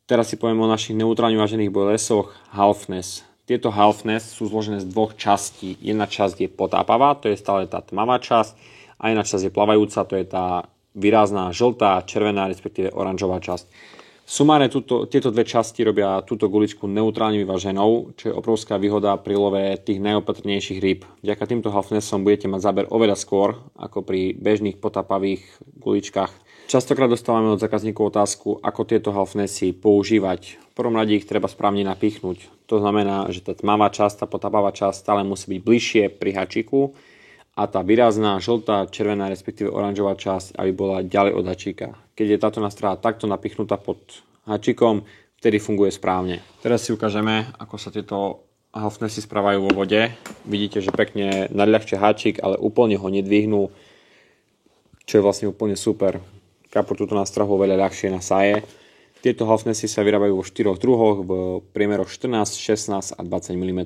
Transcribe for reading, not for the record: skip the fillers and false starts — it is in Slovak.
Teraz si poviem o našich neutrálne vážených bojlesoch Halfness. Tieto Halfness sú zložené z dvoch častí. Jedna časť je potápavá, to je stále tá tmavá časť, a jedna časť je plavajúca, to je tá výrazná žltá, červená, respektíve oranžová časť. Sumárne tieto dve časti robia túto guličku neutrálne vyváženou, čo je obrovská výhoda pri love tých najopatrnejších rýb. Vďaka týmto Halfnessom budete mať záber oveľa skôr ako pri bežných potápavých guličkách. Častokrát dostávame od zákazníkov otázku, ako tieto Halfnessy používať. V prvom rade ich treba správne napichnúť. To znamená, že tá tmavá časť, tá potápavá časť stále musí byť bližšie pri hačiku a tá výrazná žltá, červená, respektíve oranžová časť, aby bola ďalej od hačíka. Keď je táto nástraha takto napichnutá pod hačikom, vtedy funguje správne. Teraz si ukážeme, ako sa tieto Halfnessy správajú vo vode. Vidíte, že pekne nadľahčia háčik, ale úplne ho nedvihnú, čo je vlastne úplne super. Kapor túto nástrahu veľa ľahšie nasaje. Tieto Halfnessy sa vyrábajú vo 4 druhoch v priemeroch 14, 16 a 20 mm.